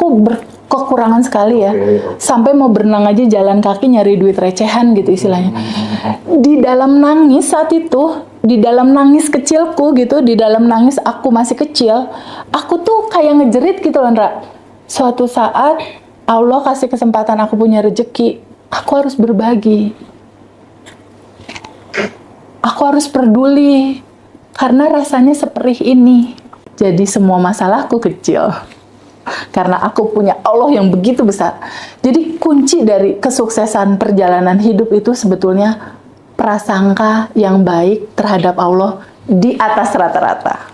aku kekurangan sekali ya. Sampai mau berenang aja jalan kaki nyari duit recehan gitu istilahnya. Di dalam nangis saat itu, di dalam nangis kecilku gitu, di dalam nangis aku masih kecil, aku tuh kayak ngejerit gitu loh, Ndra. Suatu saat Allah kasih kesempatan aku punya rezeki, aku harus berbagi. Aku harus peduli karena rasanya seperih ini. Jadi semua masalahku kecil. Karena aku punya Allah yang begitu besar. Jadi kunci dari kesuksesan perjalanan hidup itu sebetulnya prasangka yang baik terhadap Allah di atas rata-rata.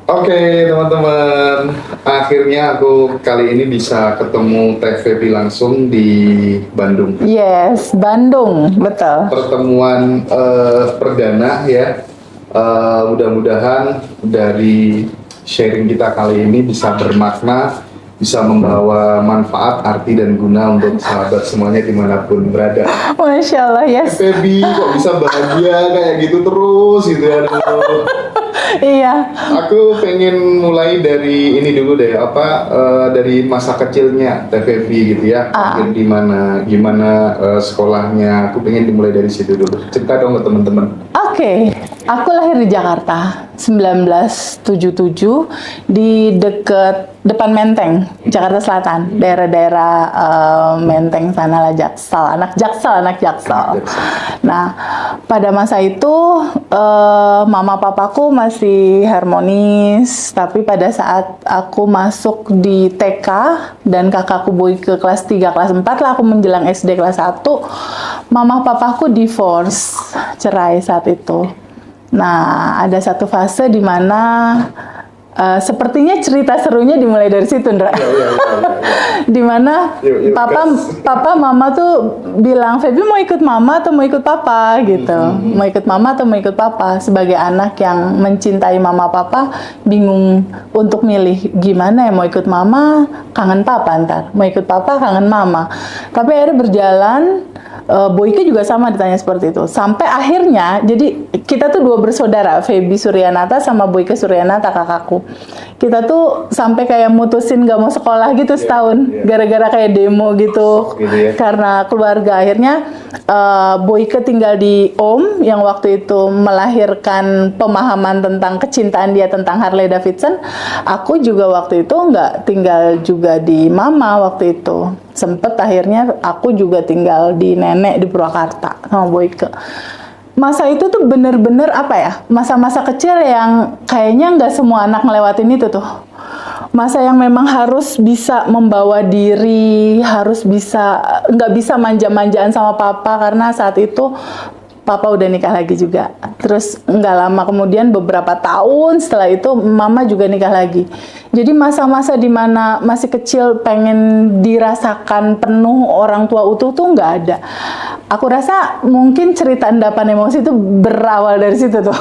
Oke teman-teman, akhirnya aku kali ini bisa ketemu Teh Feby langsung di Bandung. Yes, Bandung, betul. Pertemuan perdana ya. Mudah-mudahan dari sharing kita kali ini bisa bermakna, bisa membawa manfaat, arti dan guna untuk sahabat semuanya dimanapun berada. Masya Allah, yes. Feby kok bisa bahagia kayak gitu terus gitu ya. Iya. Aku pengen mulai dari ini dulu deh, dari masa kecilnya Teh Feby gitu ya. Gimana sekolahnya. Aku pengen dimulai dari situ dulu. Cerita dong ke teman-teman. Oke, aku lahir di Jakarta 1977 di depan Menteng, Jakarta Selatan, daerah-daerah Menteng sana lah, Jaksel, anak Jaksel. Nah, pada masa itu mama papaku masih harmonis, tapi pada saat aku masuk di TK dan kakakku boy ke kelas 3, kelas 4 lah, aku menjelang SD kelas 1, mama papaku divorce, cerai saat itu. Nah, ada satu fase di mana sepertinya cerita serunya dimulai dari situ, Ndra. Di mana papa mama tuh bilang, Feby mau ikut mama atau mau ikut papa gitu. Mau ikut mama atau mau ikut papa. Sebagai anak yang mencintai mama papa, bingung untuk milih gimana ya, mau ikut mama, kangen papa ntar. Mau ikut papa, kangen mama. Tapi akhirnya berjalan, Boyke juga sama ditanya seperti itu. Sampai akhirnya, jadi kita tuh dua bersaudara, Feby Suryanata sama Boyke Suryanata, kakakku. Kita tuh sampai kayak mutusin gak mau sekolah gitu setahun, gara-gara kayak demo gitu. Karena keluarga, akhirnya Boyke tinggal di Om, yang waktu itu melahirkan pemahaman tentang kecintaan dia tentang Harley Davidson. Aku juga waktu itu nggak tinggal juga di mama waktu itu. Sempet akhirnya aku juga tinggal di nenek di Purwakarta sama Boyke. Masa itu tuh bener-bener apa ya, masa-masa kecil yang kayaknya nggak semua anak ngelewatin itu tuh. Masa yang memang harus bisa membawa diri, harus bisa, nggak bisa manja-manjaan sama papa, karena saat itu papa udah nikah lagi juga. Terus nggak lama kemudian, beberapa tahun setelah itu, mama juga nikah lagi. Jadi masa-masa dimana masih kecil pengen dirasakan penuh orang tua utuh tuh nggak ada. Aku rasa mungkin cerita endapan emosi itu berawal dari situ tuh.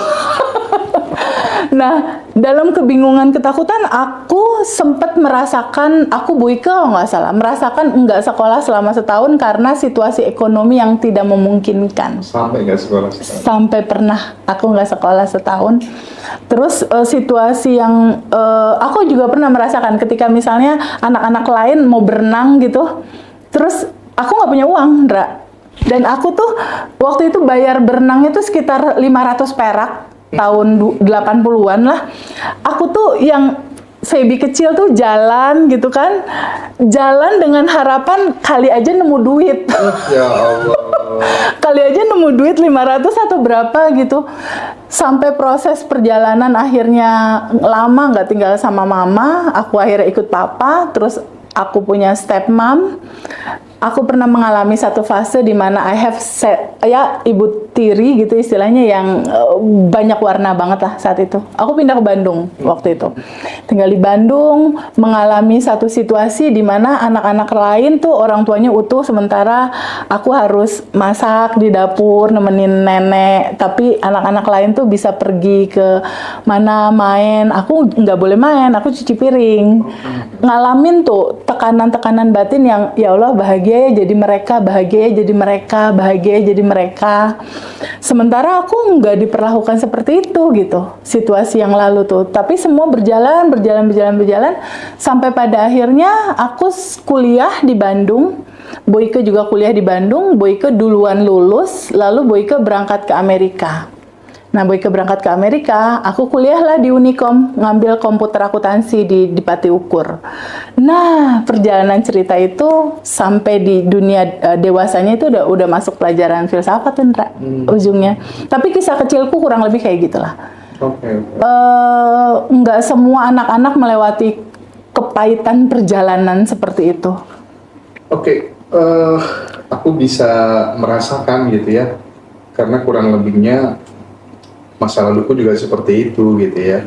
Nah, dalam kebingungan, ketakutan, aku sempat merasakan, aku Boyke kalau nggak salah, merasakan nggak sekolah selama setahun karena situasi ekonomi yang tidak memungkinkan. Sampai nggak sekolah setahun? Sampai pernah aku nggak sekolah setahun. Terus situasi yang aku juga pernah merasakan ketika misalnya anak-anak lain mau berenang gitu, terus aku nggak punya uang, Ndra. Dan aku tuh waktu itu bayar berenang itu sekitar 500 perak. Tahun 80-an lah. Aku tuh yang Feby kecil tuh jalan gitu kan. Jalan dengan harapan kali aja nemu duit. Ya Allah. Kali aja nemu duit 500 atau berapa gitu. Sampai proses perjalanan akhirnya lama nggak tinggal sama mama. Aku akhirnya ikut papa. Terus aku punya stepmom. Aku pernah mengalami satu fase di mana I have ibu tiri gitu istilahnya, yang banyak warna banget lah saat itu. Aku pindah ke Bandung waktu itu. Tinggal di Bandung, mengalami satu situasi di mana anak-anak lain tuh orang tuanya utuh, sementara aku harus masak di dapur, nemenin nenek. Tapi anak-anak lain tuh bisa pergi ke mana main. Aku nggak boleh main, aku cuci piring. Ngalamin tuh tekanan-tekanan batin yang ya Allah bahagia bahagia ya jadi mereka, bahagia ya jadi mereka, bahagia ya jadi mereka. Sementara aku nggak diperlakukan seperti itu gitu, situasi yang lalu tuh. Tapi semua berjalan, sampai pada akhirnya aku kuliah di Bandung. Boyke juga kuliah di Bandung. Boyke duluan lulus, lalu Boyke berangkat ke Amerika. Nah, Boyke berangkat ke Amerika, aku kuliahlah di Unicom, ngambil komputer akuntansi di Pati Ukur. Nah, perjalanan cerita itu sampai di dunia dewasanya itu udah masuk pelajaran filsafat, Indra, ujungnya. Tapi kisah kecilku kurang lebih kayak gitulah. Nggak semua anak-anak melewati kepahitan perjalanan seperti itu. Aku bisa merasakan gitu ya, karena kurang lebihnya masa laluku juga seperti itu gitu ya.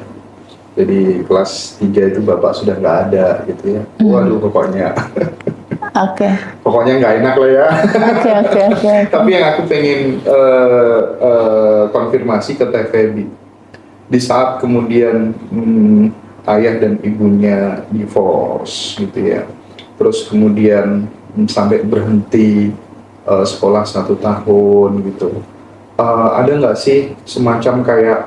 Jadi kelas 3 itu bapak sudah nggak ada gitu ya. Waduh, pokoknya pokoknya nggak enak lah ya. Tapi yang aku pengen konfirmasi ke Teh Feby, di saat kemudian ayah dan ibunya divorce gitu ya, terus kemudian sampai berhenti sekolah 1 tahun gitu, ada nggak sih semacam kayak,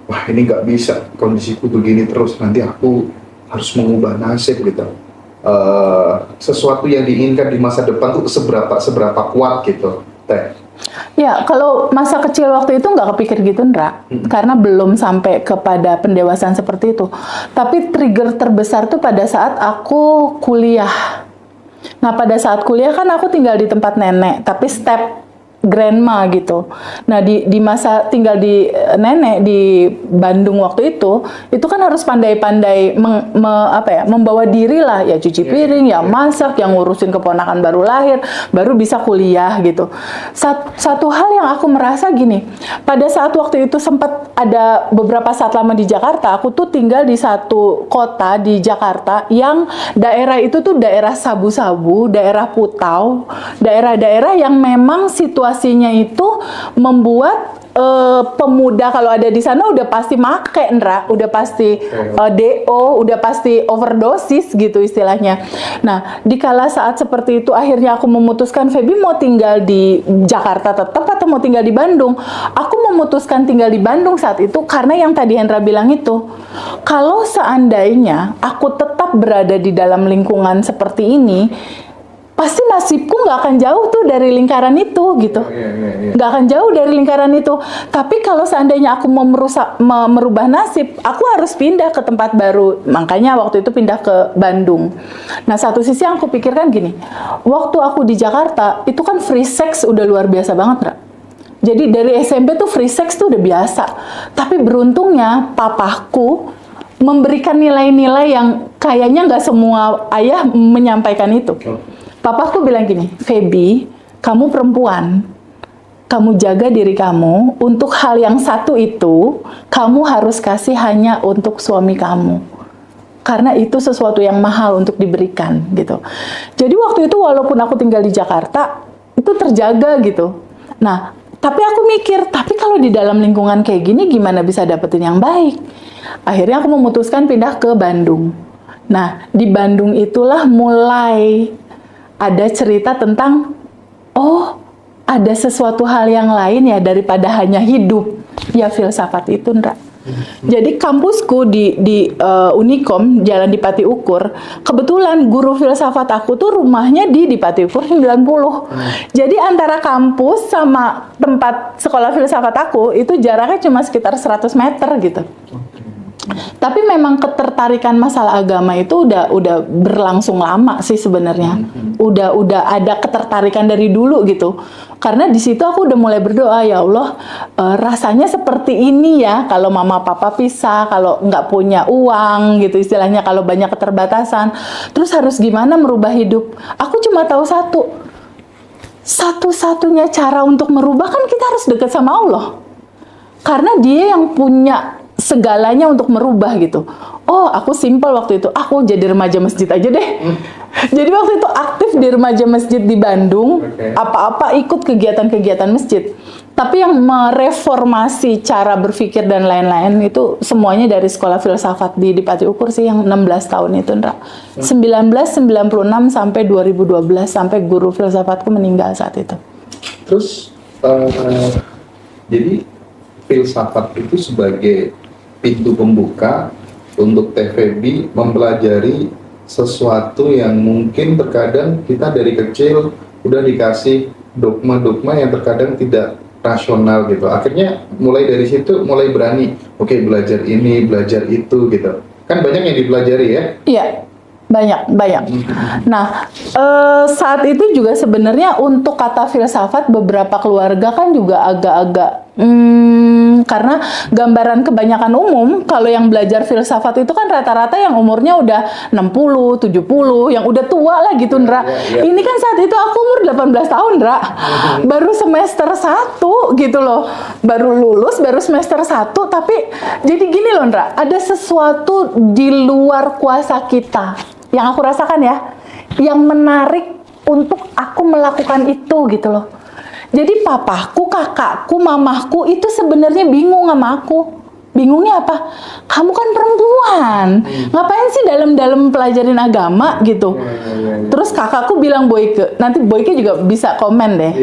wah ini nggak bisa, kondisiku begini terus, nanti aku harus mengubah nasib gitu. Sesuatu yang diinginkan di masa depan tuh seberapa kuat gitu, Teh? Ya, kalau masa kecil waktu itu nggak kepikir gitu, Ndra. Karena belum sampai kepada pendewasaan seperti itu. Tapi trigger terbesar tuh pada saat aku kuliah. Nah, pada saat kuliah kan aku tinggal di tempat nenek, tapi step grandma gitu. Nah, di masa tinggal di nenek di Bandung waktu itu kan harus pandai-pandai membawa diri lah, ya cuci piring, ya masak, yang ngurusin keponakan baru lahir, baru bisa kuliah gitu. Satu hal yang aku merasa gini, pada saat waktu itu sempat ada beberapa saat lama di Jakarta, aku tuh tinggal di satu kota di Jakarta yang daerah itu tuh daerah sabu-sabu, daerah putau, daerah-daerah yang memang situasinya itu membuat pemuda kalau ada di sana udah pasti make, Ndra, udah pasti DO, udah pasti overdosis gitu istilahnya. Nah, di kala saat seperti itu akhirnya aku memutuskan, Feby mau tinggal di Jakarta tetap atau mau tinggal di Bandung? Aku memutuskan tinggal di Bandung saat itu karena yang tadi Hendra bilang itu, kalau seandainya aku tetap berada di dalam lingkungan seperti ini, pasti nasibku nggak akan jauh tuh dari lingkaran itu gitu, nggak akan jauh dari lingkaran itu. Tapi kalau seandainya aku mau merubah nasib, aku harus pindah ke tempat baru. Makanya waktu itu pindah ke Bandung. Nah, satu sisi yang aku pikirkan gini, waktu aku di Jakarta itu kan free sex udah luar biasa banget, Ra. Jadi dari SMP tuh free sex tuh udah biasa. Tapi beruntungnya papaku memberikan nilai-nilai yang kayaknya nggak semua ayah menyampaikan itu. Papaku bilang gini, Feby, kamu perempuan, kamu jaga diri kamu, untuk hal yang satu itu, kamu harus kasih hanya untuk suami kamu. Karena itu sesuatu yang mahal untuk diberikan, gitu. Jadi waktu itu walaupun aku tinggal di Jakarta, itu terjaga gitu. Nah, tapi aku mikir, tapi kalau di dalam lingkungan kayak gini, gimana bisa dapetin yang baik? Akhirnya aku memutuskan pindah ke Bandung. Nah, di Bandung itulah mulai ada cerita tentang, oh, ada sesuatu hal yang lain ya daripada hanya hidup. Ya filsafat itu, Ndra. Jadi kampusku di Unicom, jalan di Pati Ukur, kebetulan guru filsafat aku tuh rumahnya di Pati Ukur 90. Jadi antara kampus sama tempat sekolah filsafat aku, itu jaraknya cuma sekitar 100 meter gitu. Tapi memang ketertarikan masalah agama itu udah berlangsung lama sih sebenarnya. Udah ada ketertarikan dari dulu gitu. Karena di situ aku udah mulai berdoa, ya Allah, rasanya seperti ini ya kalau mama papa pisah, kalau nggak punya uang gitu istilahnya, kalau banyak keterbatasan. Terus harus gimana merubah hidup? Aku cuma tahu satu-satunya cara untuk merubah kan kita harus dekat sama Allah. Karena Dia yang punya segalanya untuk merubah gitu. Oh, aku simpel waktu itu. Aku jadi remaja masjid aja deh. Jadi waktu itu aktif di remaja masjid di Bandung. Apa-apa ikut kegiatan-kegiatan masjid. Tapi yang mereformasi cara berpikir dan lain-lain itu semuanya dari sekolah filsafat di Pati Ukur sih, yang 16 tahun itu, Ndra. 1996 sampai 2012, sampai guru filsafatku meninggal saat itu. Terus jadi filsafat itu sebagai pintu pembuka untuk TVB mempelajari sesuatu yang mungkin terkadang kita dari kecil udah dikasih dogma-dogma yang terkadang tidak rasional gitu. Akhirnya mulai dari situ mulai berani, oke, belajar ini, belajar itu gitu. Kan banyak yang dipelajari ya? Iya, banyak. Nah, saat itu juga sebenarnya untuk kata filsafat beberapa keluarga kan juga agak-agak karena gambaran kebanyakan umum kalau yang belajar filsafat itu kan rata-rata yang umurnya udah 60, 70, yang udah tua lah gitu, Ndra. Ini kan saat itu aku umur 18 tahun, Ndra. Baru semester 1 gitu loh. Baru lulus, baru semester 1, tapi jadi gini loh, Ndra. Ada sesuatu di luar kuasa kita yang aku rasakan ya, yang menarik untuk aku melakukan itu gitu loh. Jadi papaku, kakakku, mamahku itu sebenarnya bingung sama aku. Bingungnya apa? Kamu kan perempuan, ngapain sih dalam-dalam pelajarin agama gitu. Terus kakakku bilang Boyke, nanti Boyke juga bisa komen deh.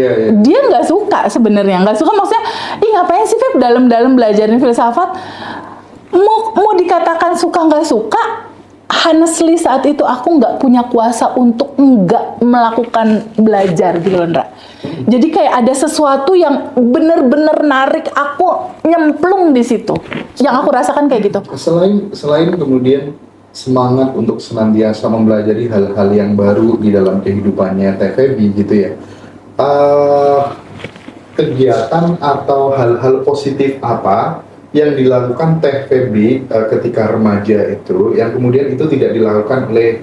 Dia nggak suka sebenarnya, nggak suka maksudnya, ih ngapain sih Feb dalam-dalam belajarin filsafat? Mau dikatakan suka nggak suka, honestly saat itu aku nggak punya kuasa untuk nggak melakukan belajar gitu loh, Ndra. Jadi kayak ada sesuatu yang bener-bener narik aku nyemplung di situ. Yang aku rasakan kayak gitu. Selain kemudian semangat untuk senantiasa mempelajari hal-hal yang baru di dalam kehidupannya TVB gitu ya. Kegiatan atau hal-hal positif apa yang dilakukan TVB ketika remaja itu, yang kemudian itu tidak dilakukan oleh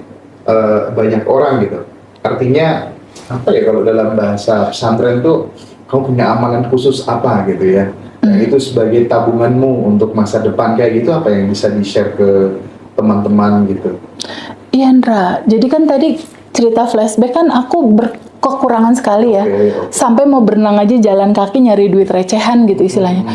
banyak orang gitu. Artinya apa ya, kalau dalam bahasa pesantren tuh kamu punya amalan khusus apa gitu ya, yang itu sebagai tabunganmu untuk masa depan kayak gitu, apa yang bisa di-share ke teman-teman gitu? Iya, Ndra, jadi kan tadi cerita flashback kan aku berkekurangan sekali ya, sampai mau berenang aja jalan kaki nyari duit recehan gitu istilahnya.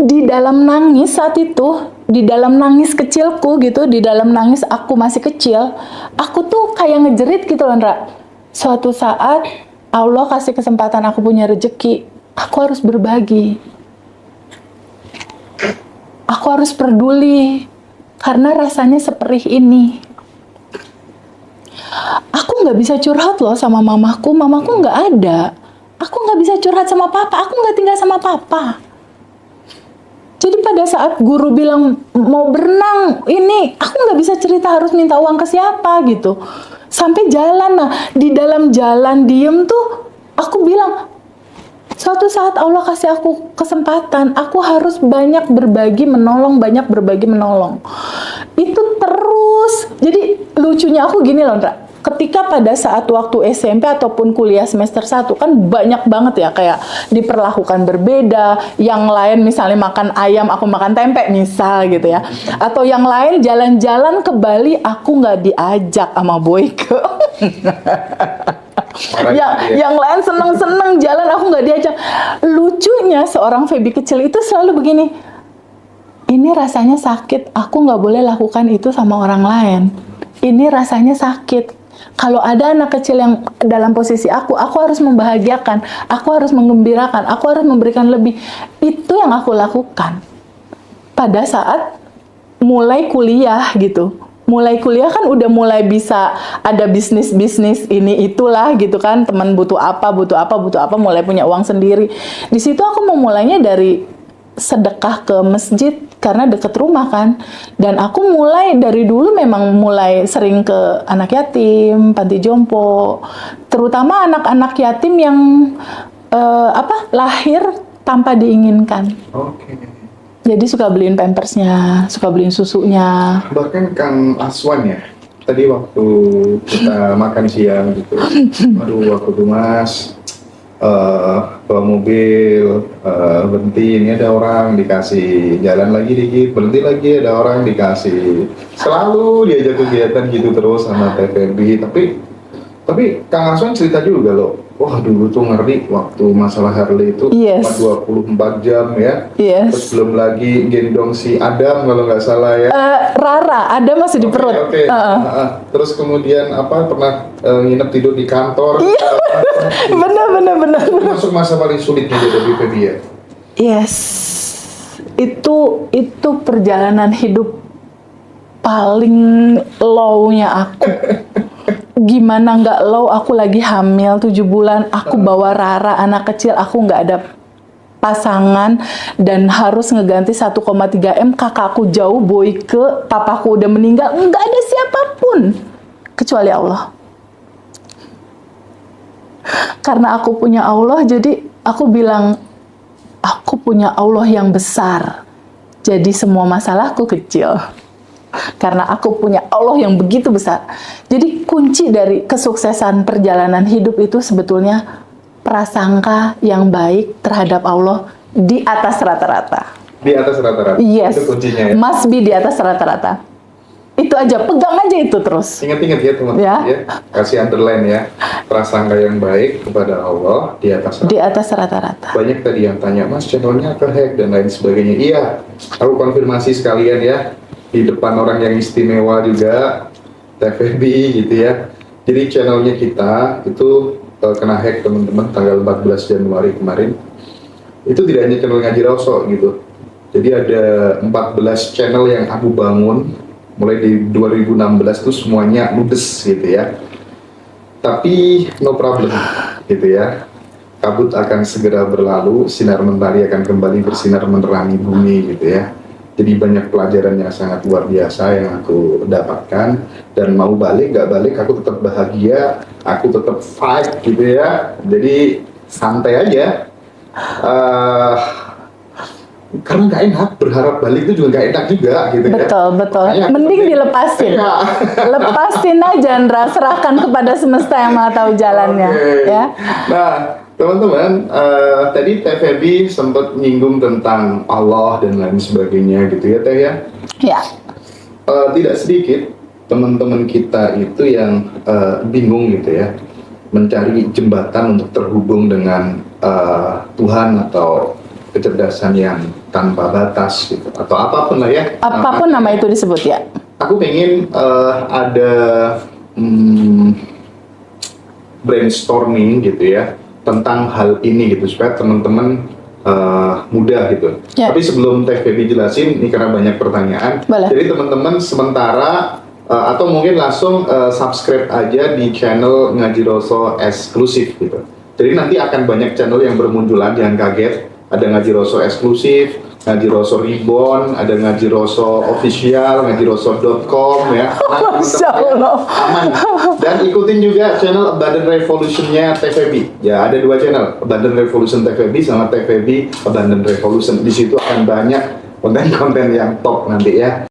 Di dalam nangis saat itu, di dalam nangis kecilku gitu, di dalam nangis aku masih kecil, aku tuh kayak ngejerit gitu loh, Ndra. Suatu saat Allah kasih kesempatan aku punya rezeki, aku harus berbagi. Aku harus peduli karena rasanya seperih ini. Aku nggak bisa curhat loh sama mamaku nggak ada. Aku nggak bisa curhat sama papa, aku nggak tinggal sama papa. Jadi pada saat guru bilang mau berenang ini, aku nggak bisa cerita harus minta uang ke siapa gitu. Sampai jalan, nah di dalam jalan diem tuh aku bilang, suatu saat Allah kasih aku kesempatan, aku harus banyak berbagi menolong, itu terus. Jadi lucunya aku gini loh, Ndra, ketika pada saat waktu SMP ataupun kuliah semester 1 kan banyak banget ya kayak diperlakukan berbeda, yang lain misalnya makan ayam aku makan tempe misal gitu ya, atau yang lain jalan-jalan ke Bali aku nggak diajak sama Boyke. Yang lain seneng-seneng jalan aku nggak diajak. Lucunya seorang Feby kecil itu selalu begini, ini rasanya sakit, aku nggak boleh lakukan itu sama orang lain. Ini rasanya sakit. Kalau ada anak kecil yang dalam posisi aku harus membahagiakan, aku harus menggembirakan, aku harus memberikan lebih. Itu yang aku lakukan pada saat mulai kuliah gitu. Mulai kuliah kan udah mulai bisa ada bisnis-bisnis ini itulah gitu kan, teman butuh apa, mulai punya uang sendiri. Di situ aku memulainya dari sedekah ke masjid karena deket rumah kan, dan aku mulai dari dulu memang mulai sering ke anak yatim, panti jompo, terutama anak-anak yatim yang lahir tanpa diinginkan. Jadi suka beliin pampersnya, suka beliin susunya. Bahkan Kang Aswan ya, tadi waktu kita makan siang gitu, aduh waktu itu Mas bawa mobil, berhenti, ini ada orang, dikasih jalan lagi dikit, berhenti lagi, ada orang, dikasih. Selalu diajak kegiatan gitu terus sama TVB. Tapi Kang Aswan cerita juga loh, wah dulu tuh ngeri waktu masalah Harley itu Yes. 24 jam ya. Yes. Terus belum lagi gendong si Adam kalau nggak salah ya. Rara, ada masih di perut. Oke. Terus kemudian apa pernah nginep tidur di kantor. Iya. Benar. Itu masuk masa paling sulit nih dari Feby ya. Yes. Itu perjalanan hidup paling low-nya aku. Gimana nggak low, aku lagi hamil 7 bulan, aku bawa Rara, anak kecil, aku nggak ada pasangan, dan harus ngeganti 1,3 M, kakakku jauh, boyke, papaku udah meninggal, nggak ada siapapun, kecuali Allah. Karena aku punya Allah, jadi aku bilang, aku punya Allah yang besar, jadi semua masalahku kecil. Karena aku punya Allah yang begitu besar. Jadi kunci dari kesuksesan perjalanan hidup itu sebetulnya prasangka yang baik terhadap Allah di atas rata-rata. Di atas rata-rata. Yes. Itu kuncinya ya. Must be di atas rata-rata. Itu aja, pegang aja itu terus. Ingat-ingat ya teman-teman Ya. ya. Kasih underline ya. Prasangka yang baik kepada Allah di atas rata-rata. Di atas rata-rata. Banyak tadi yang tanya, Mas channelnya kehack dan lain sebagainya. Iya, aku konfirmasi sekalian ya. Di depan orang yang istimewa juga, TVB gitu ya. Jadi channelnya kita itu kena hack teman-teman tanggal 14 Januari kemarin. Itu tidak hanya channel Ngaji Roso gitu. Jadi ada 14 channel yang aku bangun mulai di 2016 itu semuanya ludes gitu ya. Tapi no problem gitu ya. Kabut akan segera berlalu, sinar mentari akan kembali bersinar menerangi bumi gitu ya. Jadi banyak pelajaran yang sangat luar biasa yang aku dapatkan, dan mau balik nggak balik aku tetap bahagia, aku tetap fight gitu ya. Jadi santai aja. Karena nggak enak, berharap balik itu juga nggak enak juga gitu ya. Betul. Makanya aku Mending dilepasin. Iya. Lepasin aja, Andra. Serahkan kepada semesta yang maha tahu jalannya. Oke. Ya. Nah, teman-teman, tadi Teh Feby sempat nyinggung tentang Allah dan lain sebagainya gitu ya, Teh ya. Ya. Tidak sedikit teman-teman kita itu yang bingung gitu ya, mencari jembatan untuk terhubung dengan Tuhan atau kecerdasan yang tanpa batas gitu, atau apapun lah ya. Apapun nama itu disebut ya. Aku pengen ada brainstorming gitu ya tentang hal ini gitu supaya teman-teman mudah gitu. Ya. Tapi sebelum Teh Feby jelasin, ini karena banyak pertanyaan. Boleh. Jadi teman-teman sementara atau mungkin langsung subscribe aja di channel Ngaji Roso eksklusif gitu. Jadi nanti akan banyak channel yang bermunculan, jangan kaget. Ada Ngaji Roso eksklusif, Ngaji Roso Reborn, ada Ngaji Roso official, ngajiroso.com ya. Nah, Masya Allah. aman. Dan ikutin juga channel Abundant Revolution-nya TVB. Ya, ada 2 channel, Abundant Revolution TVB sama TVB Abundant Revolution. Di situ akan banyak konten-konten yang top nanti ya.